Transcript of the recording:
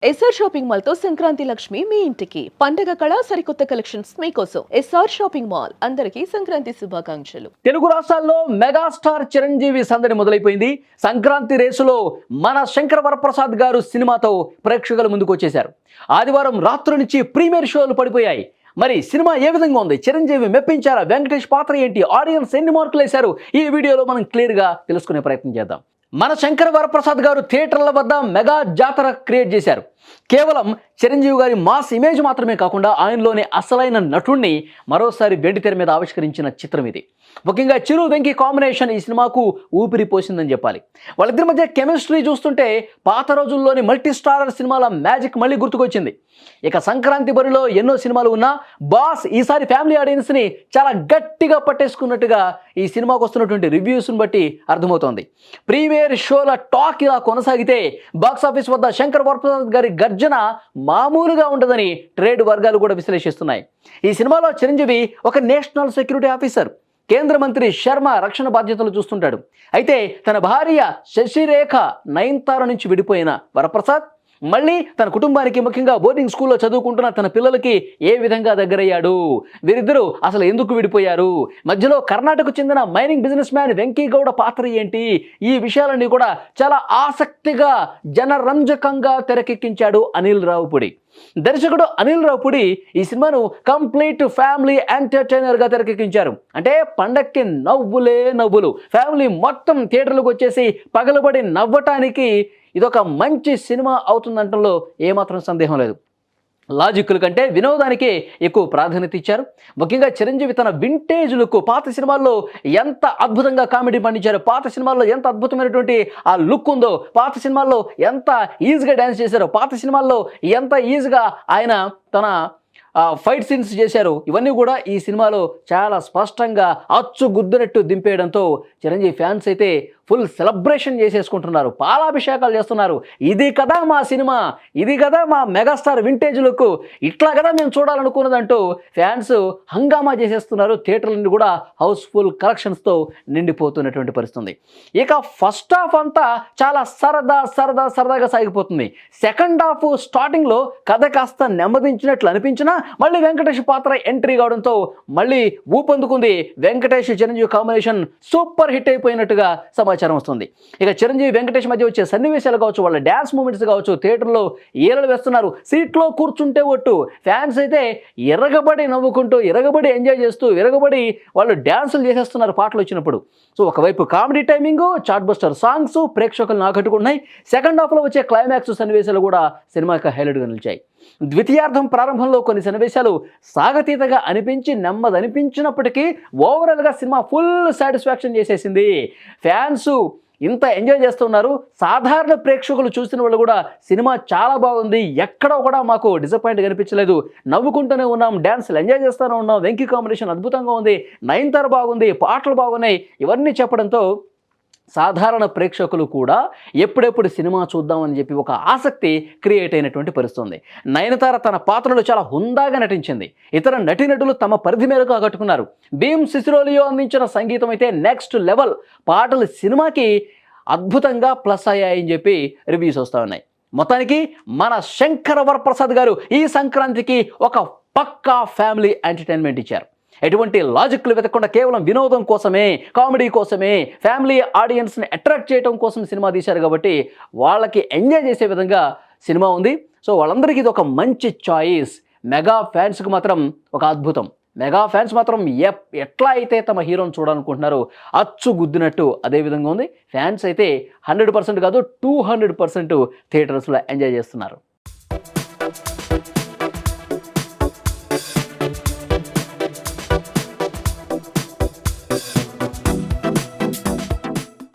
SR shopping mall తో సంక్రాంతి లక్ష్మి మీ ఇంటికి పండగ కళ సరికొత్త కలెక్షన్స్ మీకోసం ఎస్ఆర్ షాపింగ్ మాల్ అందరికీ సంక్రాంతి శుభాకాంక్షలు. తెలుగు రాష్ట్రాల్లో మెగాస్టార్ చిరంజీవి సందడి మొదలైపోయింది. సంక్రాంతి రేసులో మన శంకర వరప్రసాద్ గారు సినిమాతో ప్రేక్షకుల ముందుకు వచ్చేశారు. ఆదివారం రాత్రి నుంచి ప్రీమియర్ షోలు పడిపోయాయి. మరి సినిమా ఏ విధంగా ఉంది, చిరంజీవి మెప్పించారా, వెంకటేష్ పాత్ర ఏంటి, ఆడియన్స్ ఎన్ని మార్కులు వేశారు, ఈ వీడియోలో మనం క్లియర్గా తెలుసుకునే ప్రయత్నం చేద్దాం. మన శంకర వరప్రసాద్ గారు థియేటర్ల వద్ద మెగా జాతర క్రియేట్ చేశారు. కేవలం చిరంజీవి గారి మాస్ ఇమేజ్ మాత్రమే కాకుండా ఆయనలోని అసలైన నటుడిని మరోసారి వెండితెర మీద ఆవిష్కరించిన చిత్రం ఇది. ముఖ్యంగా చిరు వెంకీ కాంబినేషన్ ఈ సినిమాకు ఊపిరి పోసిందని చెప్పాలి. వాళ్ళిద్దరి మధ్య కెమిస్ట్రీ చూస్తుంటే పాత రోజుల్లోని మల్టీ స్టారర్ సినిమాల మ్యాజిక్ మళ్ళీ గుర్తుకొచ్చింది. ఇక సంక్రాంతి బరిలో ఎన్నో సినిమాలు ఉన్నా బాస్ ఈసారి ఫ్యామిలీ ఆడియన్స్ని చాలా గట్టిగా పట్టేసుకున్నట్టుగా ఈ సినిమాకు వస్తున్నటువంటి రివ్యూస్ని బట్టి అర్థమవుతోంది. ప్రీమియర్ షోల టాక్ ఇలా కొనసాగితే బాక్సాఫీస్ వద్ద శంకర్ వరప్రసాద్ గారి గర్జన మామూలుగా ఉండదని ట్రేడ్ వర్గాలు కూడా విశ్లేషిస్తున్నాయి. ఈ సినిమాలో చిరంజీవి ఒక నేషనల్ సెక్యూరిటీ ఆఫీసర్, కేంద్ర మంత్రి శర్మ రక్షణ బాధ్యతలు చూస్తుంటాడు. అయితే తన భార్య శశిరేఖ నయనతార నుంచి విడిపోయిన వరప్రసాద్ మళ్ళీ తన కుటుంబానికి, ముఖ్యంగా బోర్డింగ్ స్కూల్లో చదువుకుంటున్న తన పిల్లలకి ఏ విధంగా దగ్గరయ్యాడు, వీరిద్దరూ అసలు ఎందుకు విడిపోయారు, మధ్యలో కర్ణాటకకు చెందిన mining businessman Venky Gowda పాత్ర ఏంటి, ఈ విషయాలన్నీ కూడా చాలా ఆసక్తిగా జనరంజకంగా తెరకెక్కించాడు అనిల్ రావుపూడి. దర్శకుడు అనిల్ రావుపూడి ఈ సినిమాను కంప్లీట్ ఫ్యామిలీ ఎంటర్టైనర్గా తెరకెక్కించారు. అంటే పండక్కి నవ్వులే నవ్వులు, ఫ్యామిలీ మొత్తం థియేటర్లకు వచ్చేసి పగలబడి నవ్వటానికి ఇదొక మంచి సినిమా అవుతుందంటంలో ఏమాత్రం సందేహం లేదు. లాజిక్ల కంటే వినోదానికే ఎక్కువ ప్రాధాన్యత ఇచ్చారు. ముఖ్యంగా చిరంజీవి తన వింటేజ్ లుక్, పాత సినిమాల్లో ఎంత అద్భుతంగా కామెడీ పండించారో, పాత సినిమాల్లో ఎంత అద్భుతమైనటువంటి ఆ లుక్ ఉందో, పాత సినిమాల్లో ఎంత ఈజీగా డ్యాన్స్ చేశారో, పాత సినిమాల్లో ఎంత ఈజీగా ఆయన తన ఫైట్ సీన్స్ చేశారు, ఇవన్నీ కూడా ఈ సినిమాలో చాలా స్పష్టంగా అచ్చు గుద్దినట్టు దింపేయడంతో చిరంజీవి ఫ్యాన్స్ అయితే ఫుల్ సెలబ్రేషన్ చేసేసుకుంటున్నారు, పాలాభిషేకాలు చేస్తున్నారు. ఇది కదా మా సినిమా, ఇది కదా మా మెగాస్టార్ వింటేజ్ లుక్, ఇట్లా కదా మేము చూడాలనుకున్నదంటూ ఫ్యాన్స్ హంగామా చేసేస్తున్నారు. థియేటర్లన్నీ కూడా హౌస్ఫుల్ కలెక్షన్స్తో నిండిపోతున్నటువంటి పరిస్థితి. ఇక ఫస్ట్ హాఫ్ అంతా చాలా సరదాగా సాగిపోతుంది. సెకండ్ హాఫ్ స్టార్టింగ్లో కథ కాస్త నెమ్మదించినట్లు అనిపించినా మళ్ళీ వెంకటేష్ పాత్ర ఎంట్రీ కావడంతో మళ్ళీ ఊపందుకుంది. Venkatesh Chiranjeevi combination super hit అయిపోయినట్టుగా సమాచారం వస్తుంది. ఇక చిరంజీవి వెంకటేష్ మధ్య వచ్చే సన్నివేశాలు కావచ్చు, వాళ్ళ డ్యాన్స్ మూమెంట్స్ కావచ్చు, థియేటర్లో ఈలలు వేస్తున్నారు. సీట్లో కూర్చుంటే ఒట్టు, ఫ్యాన్స్ అయితే ఎరగబడి నవ్వుకుంటూ, ఎరగబడి ఎంజాయ్ చేస్తూ, ఎరగబడి వాళ్ళు డ్యాన్సులు చేసేస్తున్నారు పాటలు వచ్చినప్పుడు. సో ఒకవైపు comedy timing, chartbuster songs ప్రేక్షకులను ఆకట్టుకున్నాయి. సెకండ్ హాఫ్లో వచ్చే క్లైమాక్స్ సన్నివేశాలు కూడా సినిమాకి హైలైట్గా నిలిచాయి. ద్వితీయార్థం ప్రారంభంలో కొన్ని సన్నివేశాలు సాగతీతగా అనిపించి నెమ్మదనిపించినప్పటికీ ఓవరాల్గా సినిమా ఫుల్ సాటిస్ఫాక్షన్ చేసేసింది. ఫ్యాన్స్ ఇంత ఎంజాయ్ చేస్తున్నారు. సాధారణ ప్రేక్షకులు చూసిన వాళ్ళు కూడా సినిమా చాలా బాగుంది, ఎక్కడ కూడా మాకు డిసప్పాయింట్ కనిపించలేదు, నవ్వుకుంటూనే ఉన్నాం, డ్యాన్స్లు ఎంజాయ్ చేస్తూనే ఉన్నాం, వెంకీ కాంబినేషన్ అద్భుతంగా ఉంది, నయనతార బాగుంది, పాటలు బాగున్నాయి, ఇవన్నీ చెప్పడంతో సాధారణ ప్రేక్షకులు కూడా ఎప్పుడెప్పుడు సినిమా చూద్దామని చెప్పి ఒక ఆసక్తి క్రియేట్ అయినటువంటి పరిస్థితుంది. నయనతార తన పాత్రలో చాలా హుందాగా నటించింది. ఇతర నటీనటులు తమ పరిధి మేరకు ఆకట్టుకున్నారు. భీమ్ సిసిరోలియో అందించిన సంగీతం అయితే నెక్స్ట్ లెవెల్, పాటలు సినిమాకి అద్భుతంగా ప్లస్ అయ్యాయని చెప్పి రివ్యూస్ వస్తూ ఉన్నాయి. మొత్తానికి మన శంకర వరప్రసాద్ గారు ఈ సంక్రాంతికి ఒక పక్కా ఫ్యామిలీ ఎంటర్టైన్మెంట్ ఇచ్చారు. ఎటువంటి లాజిక్లు వెతకకుండా కేవలం వినోదం కోసమే, కామెడీ కోసమే, ఫ్యామిలీ ఆడియన్స్ని అట్రాక్ట్ చేయడం కోసం సినిమా తీశారు కాబట్టి వాళ్ళకి ఎంజాయ్ చేసే విధంగా సినిమా ఉంది. సో వాళ్ళందరికీ ఇది ఒక మంచి చాయిస్. మెగా ఫ్యాన్స్కి మాత్రం ఒక అద్భుతం. మెగా ఫ్యాన్స్ మాత్రం ఎట్లా అయితే తమ హీరోని చూడాలనుకుంటున్నారో అచ్చు గుద్దినట్టు అదే విధంగా ఉంది. ఫ్యాన్స్ అయితే 100% కాదు 200% థియేటర్స్లో ఎంజాయ్ చేస్తున్నారు.